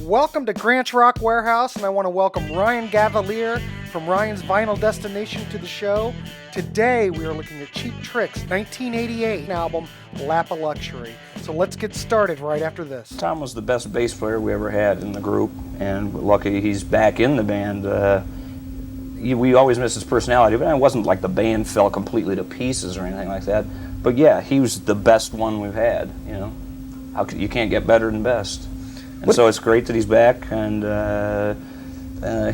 Welcome to Grant's Rock Warehouse, and I want to welcome Ryan Gavalier from Ryan's Vinyl Destination to the show. Today we are looking at Cheap Trick's 1988 album, Lap of Luxury. So let's get started right after this. Tom was the best bass player we ever had in the group, and lucky he's back in the band. We always missed his personality, but it wasn't like the band fell completely to pieces or anything like that. But yeah, he was the best one we've had, you know. You can't get better than best. And so it's great that he's back, and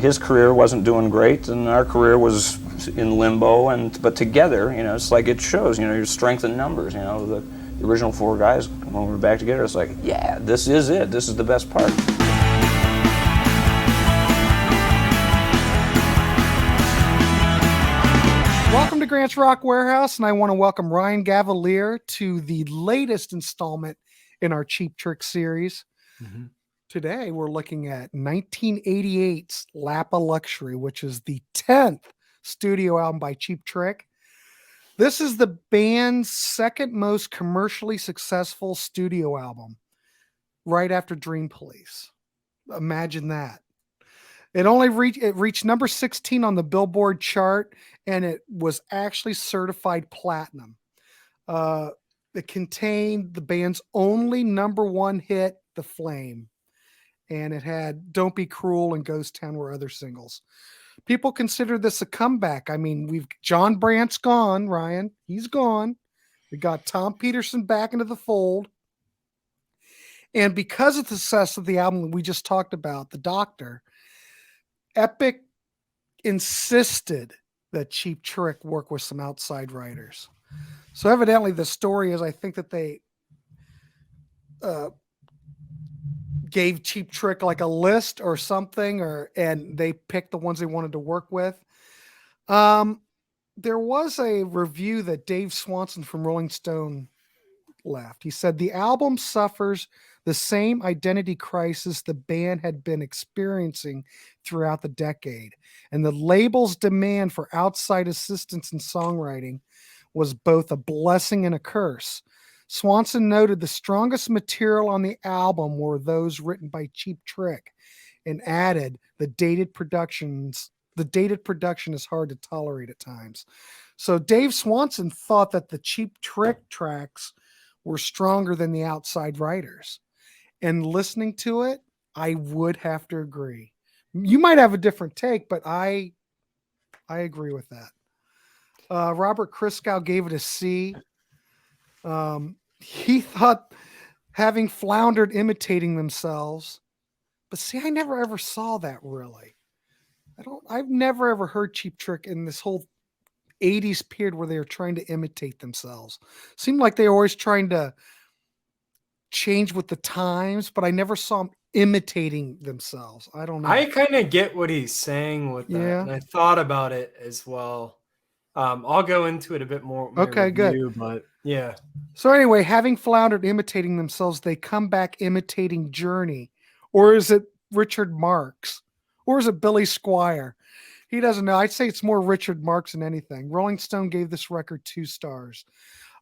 his career wasn't doing great, and our career was in limbo, but together, you know, it's like it shows, you know, your strength in numbers, you know, the original four guys, when we were back together, it's like, yeah, this is it, this is the best part. Welcome to Grant's Rock Warehouse, and I want to welcome Ryan Gavalier to the latest installment in our Cheap Trick series. Mm-hmm. Today, we're looking at 1988's Lap of Luxury, which is the 10th studio album by Cheap Trick. This is the band's second most commercially successful studio album, right after Dream Police. Imagine that. It reached number 16 on the Billboard chart, and it was actually certified platinum. It contained the band's only number one hit, The Flame. And it had Don't Be Cruel and Ghost Town were other singles. People consider this a comeback. I mean, John Brandt's gone, Ryan. He's gone. We got Tom Peterson back into the fold. And because of the success of the album we just talked about, The Doctor, Epic insisted that Cheap Trick work with some outside writers. So evidently the story is, I think that they gave Cheap Trick like a list or something, and they picked the ones they wanted to work with. There was a review that Dave Swanson from Rolling Stone left. He said the album suffers the same identity crisis the band had been experiencing throughout the decade, and the label's demand for outside assistance in songwriting was both a blessing and a curse. Swanson noted the strongest material on the album were those written by Cheap Trick, and added the dated production is hard to tolerate at times. So Dave Swanson thought that the Cheap Trick tracks were stronger than the outside writers. And listening to it, I would have to agree. You might have a different take, but I agree with that. Robert Christgau gave it a C. He thought having floundered imitating themselves, but see, I never ever saw that really. I've never ever heard Cheap Trick in this whole 80s period where they were trying to imitate themselves. Seemed like they were always trying to change with the times, but I never saw them imitating themselves. I don't know. I kind of get what he's saying with that, and I thought about it as well. I'll go into it a bit more. Okay, review, good. But yeah. So anyway, having floundered imitating themselves, they come back imitating Journey. Or is it Richard Marx? Or is it Billy Squier? He doesn't know. I'd say it's more Richard Marx than anything. Rolling Stone gave this record 2 stars.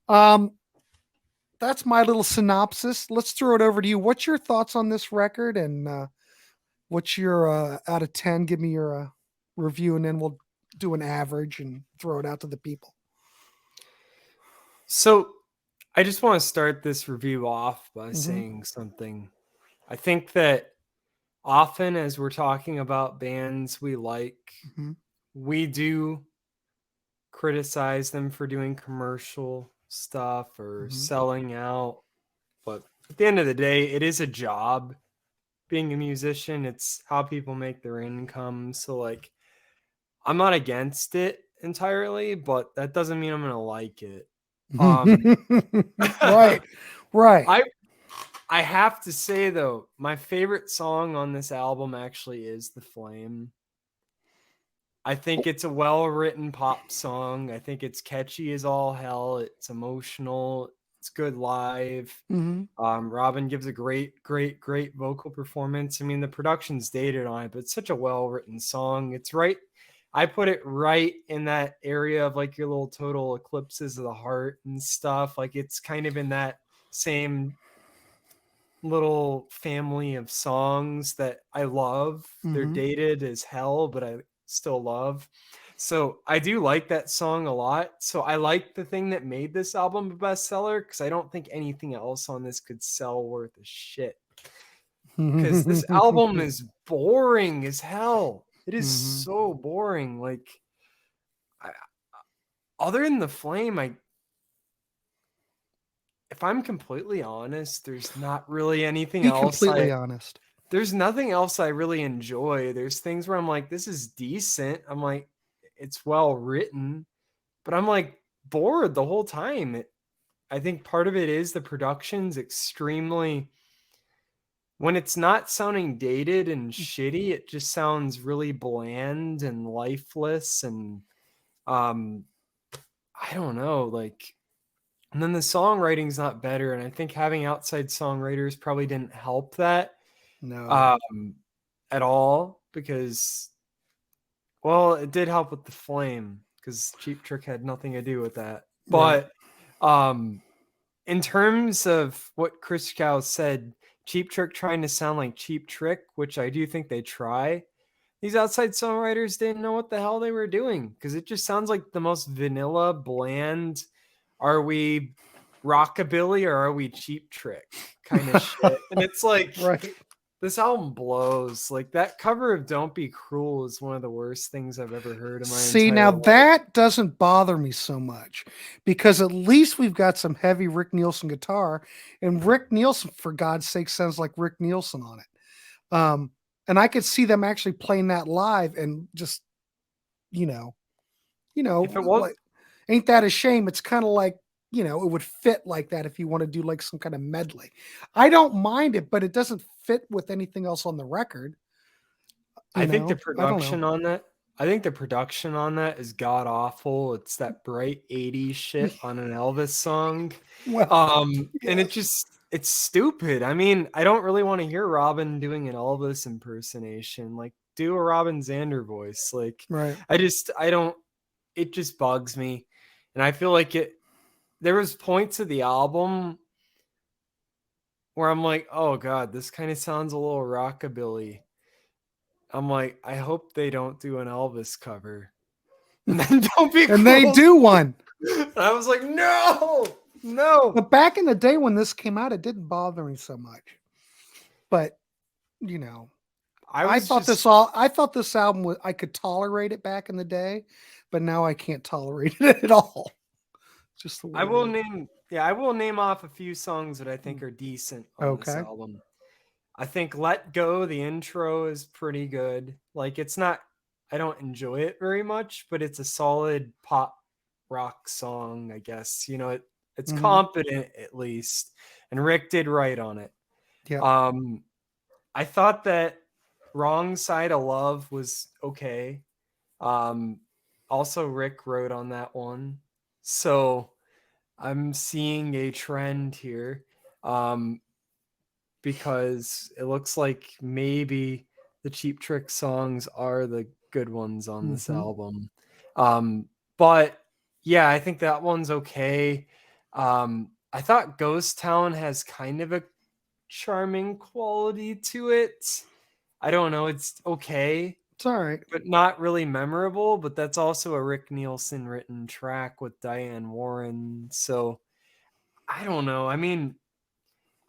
That's my little synopsis. Let's throw it over to you. What's your thoughts on this record? And what's your out of 10? Give me your review, and then we'll do an average and throw it out to the people. So I just want to start this review off by saying something. I think that often as we're talking about bands we like, we do criticize them for doing commercial stuff or selling out. But at the end of the day, it is a job. Being a musician, it's how people make their income. So like, I'm not against it entirely, but that doesn't mean I'm going to like it. Right. I have to say though, my favorite song on this album actually is The Flame. I think it's a well-written pop song. I think it's catchy as all hell. It's emotional. It's good live. Robin gives a great vocal performance. I mean, the production's dated on it, but it's such a well-written song. It's right. I put it right in that area of like your little Total Eclipses of the Heart and stuff. Like it's kind of in that same little family of songs that I love. They're dated as hell, but I still love. So I do like that song a lot. So I like the thing that made this album a bestseller, because I don't think anything else on this could sell worth a shit. Because this album is boring as hell. It is so boring. Like, other than The Flame, if I'm completely honest, there's not really anything else. Completely honest. There's nothing else I really enjoy. There's things where I'm like, this is decent. I'm like, it's well written, but I'm like bored the whole time. I think part of it is the production's extremely, when it's not sounding dated and shitty, it just sounds really bland and lifeless. And I don't know, like, and then the songwriting's not better. And I think having outside songwriters probably didn't help that. No. At all, because, well, it did help with The Flame, because Cheap Trick had nothing to do with that. But in terms of what Chris Cow said, Cheap Trick trying to sound like Cheap Trick, which I do think they try, these outside songwriters didn't know what the hell they were doing, because it just sounds like the most vanilla, bland, are we rockabilly or are we Cheap Trick kind of shit. And it's like, this album blows. Like, that cover of Don't Be Cruel is one of the worst things I've ever heard in my entire life. That doesn't bother me so much, because at least we've got some heavy Rick Nielsen guitar, and Rick Nielsen, for God's sake, sounds like Rick Nielsen on it. And I could see them actually playing that live, and just, if it was, like, ain't that a shame? It's kind of like, it would fit like that if you want to do like some kind of medley. I don't mind it, but it doesn't fit with anything else on the record. I think the production on that is god awful. It's that bright 80s shit on an Elvis song. And it's stupid. I mean, I don't really want to hear Robin doing an Elvis impersonation. Like, do a Robin Zander voice. Like, it just bugs me. And I feel like there was points of the album where I'm like, oh God, this kind of sounds a little rockabilly. I'm like, I hope they don't do an Elvis cover. And then Don't Be Cruel. And they do one. And I was like, no. But back in the day when this came out, it didn't bother me so much. But, I thought this album was, I could tolerate it back in the day, but now I can't tolerate it at all. Just the way I will name off a few songs that I think are decent on this album. I think Let Go, the intro, is pretty good. Like, it's not, I don't enjoy it very much, but it's a solid pop rock song, I guess. It's competent at least. And Rick did right on it. Yeah. I thought that Wrong Side of Love was okay. Also, Rick wrote on that one. So I'm seeing a trend here, because it looks like maybe the Cheap Trick songs are the good ones on this album. But yeah, I think that one's okay. I thought Ghost Town has kind of a charming quality to it. I don't know. It's okay. It's all right. But not really memorable. But that's also a Rick Nielsen written track with Diane Warren. So I don't know. I mean,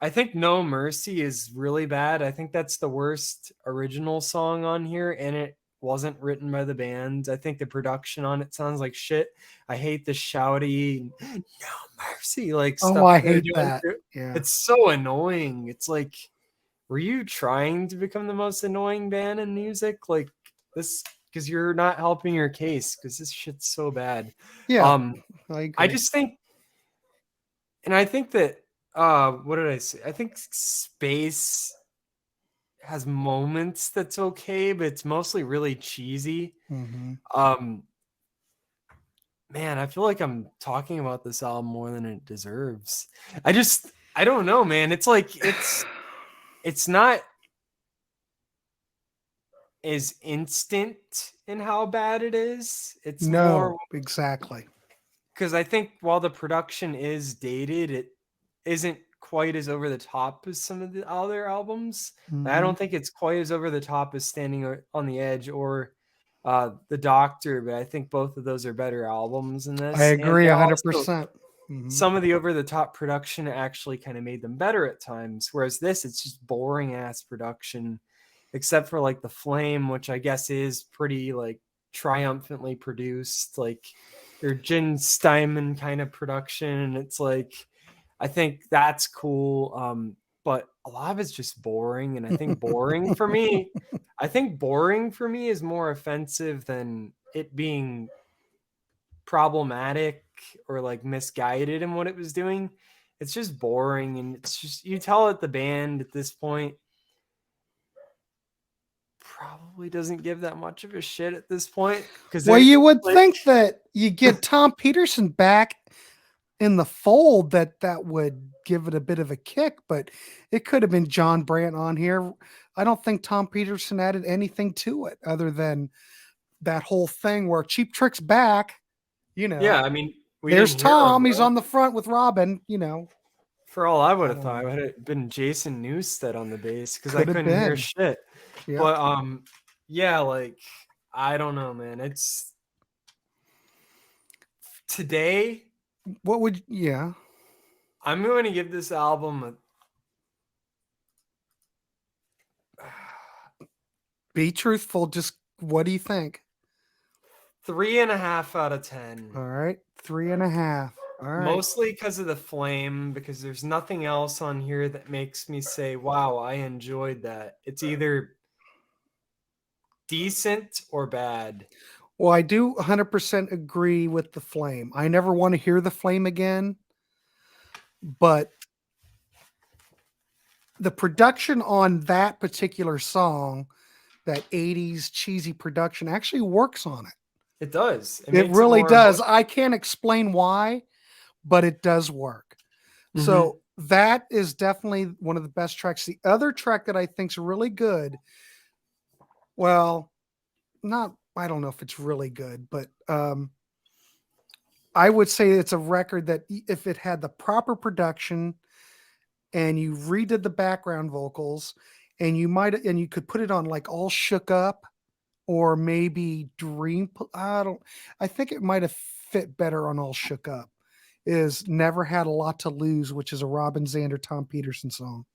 I think No Mercy is really bad. I think that's the worst original song on here. And it wasn't written by the band. I think the production on it sounds like shit. I hate the shouty No Mercy stuff. I hate that. Yeah. It's so annoying. It's like, were you trying to become the most annoying band in music? Like this, because you're not helping your case, because this shit's so bad. Yeah. I just think, and I think that what did I say? I think Space has moments that's okay, but it's mostly really cheesy. Man, I feel like I'm talking about this album more than it deserves. I don't know, man. It's like it's not as instant in how bad it is. It's more exactly. Because I think while the production is dated, it isn't quite as over the top as some of the other albums. Mm-hmm. I don't think it's quite as over the top as Standing on the Edge or The Doctor, but I think both of those are better albums than this. I agree 100%. Mm-hmm. Some of the over the top production actually kind of made them better at times, whereas this, it's just boring ass production, except for like the Flame, which I guess is pretty like triumphantly produced, like your Jim Steinman kind of production, and it's like I think that's cool. But a lot of it's just boring, and I think boring for me is more offensive than it being problematic or like misguided in what it was doing. It's just boring, and it's just, you tell it the band at this point probably doesn't give that much of a shit at this point. Because well, you would think that you get Tom Peterson back in the fold, that would give it a bit of a kick, but it could have been John Brandt on here. I don't think Tom Peterson added anything to it other than that whole thing where Cheap Trick's back, you know. Yeah, I mean, there's Tom. He's on the front with Robin, you know. For all I would have thought, it would have been Jason Newsted on the bass because I couldn't hear shit. Yep. But yeah, like I don't know, man. It's today. What would I'm going to give this album be truthful. Just what do you think? 3.5 out of 10. All right, 3.5. All right. Mostly because of the Flame, because there's nothing else on here that makes me say, wow, I enjoyed that. It's either decent or bad. Well, I do 100% agree with the Flame. I never want to hear the Flame again, but the production on that particular song, that 80s cheesy production, actually works on it. It does. It really does. I can't explain why, but it does work. Mm-hmm. So that is definitely one of the best tracks. The other track that I think is really good, well, I don't know if it's really good, but I would say it's a record that if it had the proper production and you redid the background vocals and you could put it on like All Shook Up or maybe Dream. I think it might have fit better on All Shook Up. Is Never Had a Lot to Lose, which is a Robin Zander, Tom Peterson song.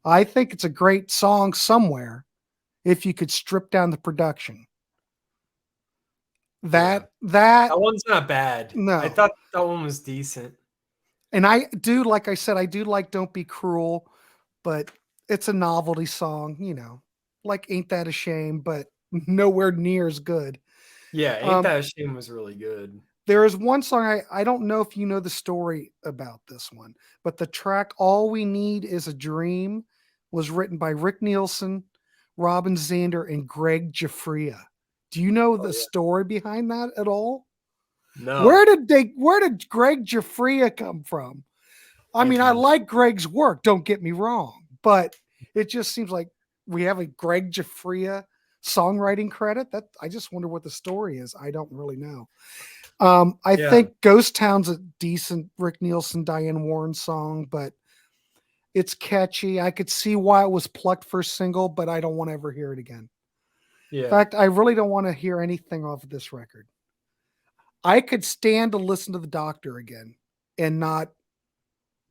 I think it's a great song somewhere if you could strip down the production. That one's not bad. No. I thought that one was decent. And I do, like I said, I do like Don't Be Cruel, but it's a novelty song, you know, like Ain't That a Shame, but nowhere near as good. Yeah, Ain't That a Shame was really good. There is one song, I don't know if you know the story about this one, but the track All We Need Is a Dream was written by Rick Nielsen, Robin Zander, and Greg Giuffria. Do you know the story behind that at all? No. Where did Greg Giuffria come from? I mean, I like Greg's work, don't get me wrong, but it just seems like we have a Greg Giuffria songwriting credit. That I just wonder what the story is. I don't really know. I think Ghost Town's a decent Rick Nielsen, Diane Warren song, but it's catchy. I could see why it was plucked first single, but I don't want to ever hear it again. Yeah. In fact, I really don't want to hear anything off of this record. I could stand to listen to The Doctor again and not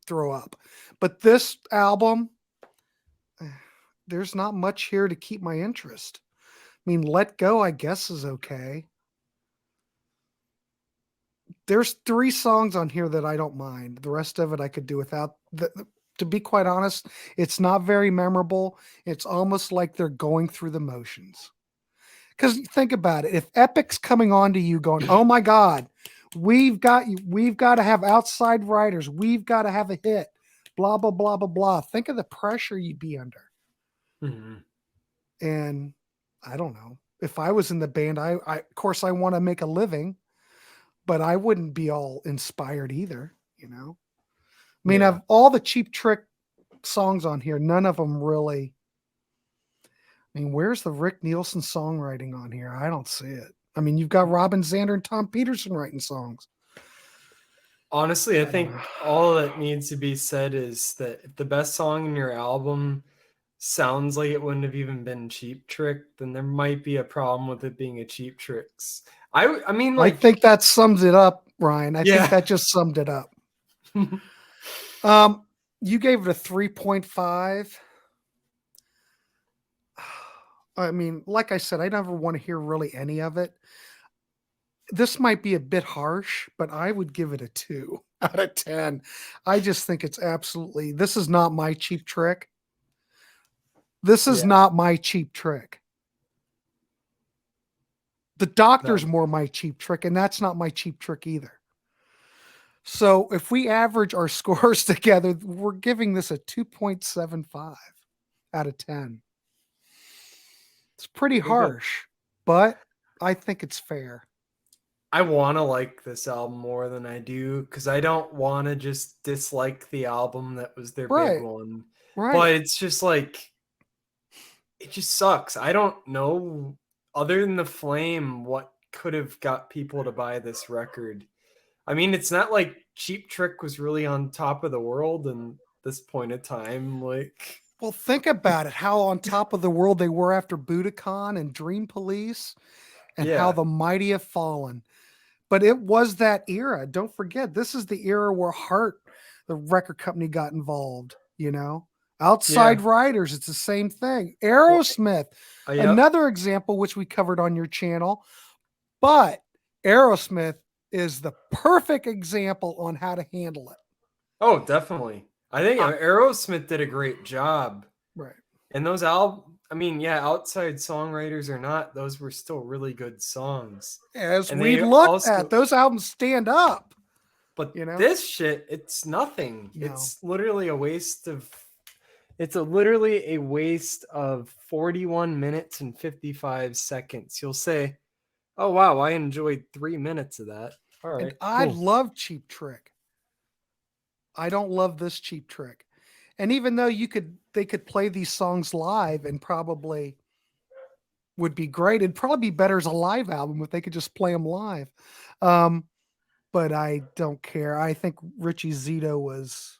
throw up. But this album, there's not much here to keep my interest. I mean, Let Go, I guess, is okay. There's 3 songs on here that I don't mind. The rest of it I could do without. To be quite honest, it's not very memorable. It's almost like they're going through the motions. Because think about it. If Epic's coming on to you going, oh my God, we've got to have outside writers. We've got to have a hit. Blah, blah, blah, blah, blah. Think of the pressure you'd be under. Mm-hmm. And I don't know. If I was in the band, I of course I want to make a living, but I wouldn't be all inspired either, you know? I mean, of all the Cheap Trick songs on here, none of them really. I mean, where's the Rick Nielsen songwriting on here? I don't see it. I mean, you've got Robin Zander and Tom Peterson writing songs. Honestly, I think all that needs to be said is that if the best song in your album sounds like it wouldn't have even been Cheap Trick, then there might be a problem with it being a Cheap Tricks. I mean, I like, think that sums it up, Ryan. I think yeah. that just summed it up. You gave it a 3.5. I mean, like I said, I never want to hear really any of it. This might be a bit harsh, but I would give it a 2 out of 10. I just think it's absolutely, this is not my Cheap Trick. This is Yeah. not my Cheap Trick. The Doctor's No. more my Cheap Trick, and that's not my Cheap Trick either. So if we average our scores together, we're giving this a 2.75 out of 10. It's pretty harsh, but I think it's fair. I want to like this album more than I do because I don't want to just dislike the album that was their big one. Right. But it's just like, it just sucks. I don't know, other than The Flame, what could have got people to buy this record. I mean, it's not like Cheap Trick was really on top of the world in this point of time. Like, well, think about it, how on top of the world they were after Budokan and Dream Police, and how the mighty have fallen. But it was that era. Don't forget, this is the era where Heart, the record company, got involved, you know? Outside Riders, it's the same thing. Aerosmith, another example, which we covered on your channel. But Aerosmith is the perfect example on how to handle it. Oh, definitely. I think Aerosmith did a great job. Right. And those albums, I mean, yeah, outside songwriters or not, those were still really good songs. As we look at, those albums stand up. But this shit, it's nothing. No. It's literally a waste of, literally a waste of 41 minutes and 55 seconds. You'll say, oh, wow, I enjoyed 3 minutes of that. All right. And I love Cheap Trick. I don't love this Cheap Trick. And even though they could play these songs live and probably would be great. It'd probably be better as a live album if they could just play them live. But I don't care. I think Richie Zito was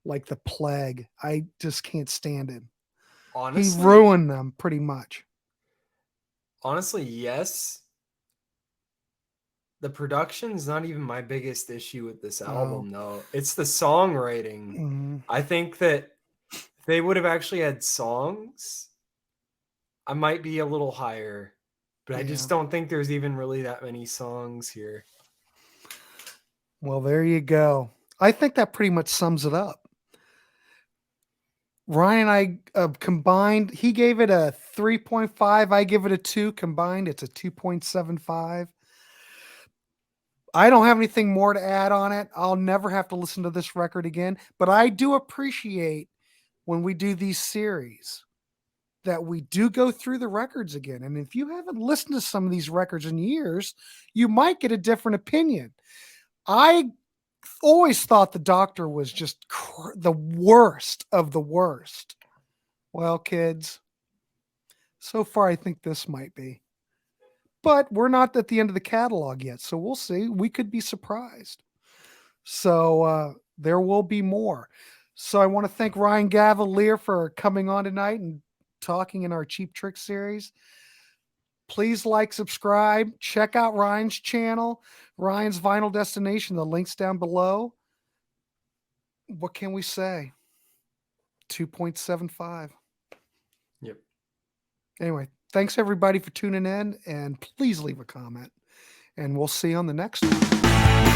like the plague. I just can't stand him. Honestly, he ruined them pretty much. Honestly, yes. The production is not even my biggest issue with this album, though. It's the songwriting. Mm-hmm. I think that if they would have actually had songs, I might be a little higher. But I just don't think there's even really that many songs here. Well, there you go. I think that pretty much sums it up. Ryan and I combined, he gave it a 3.5. I give it a 2. Combined, it's a 2.75. I don't have anything more to add on it. I'll never have to listen to this record again. But I do appreciate when we do these series that we do go through the records again. And if you haven't listened to some of these records in years, you might get a different opinion. I always thought the Doctor was just the worst of the worst. Well, kids, so far I think this might be. But we're not at the end of the catalog yet, so we'll see. We could be surprised. So there will be more. So I want to thank Ryan Gavalier for coming on tonight and talking in our Cheap Trick series. Please like, subscribe, check out Ryan's channel, Ryan's Vinyl Destination. The link's down below. What can we say? 2.75. Yep. Anyway, thanks everybody for tuning in, and please leave a comment, and we'll see you on the next one.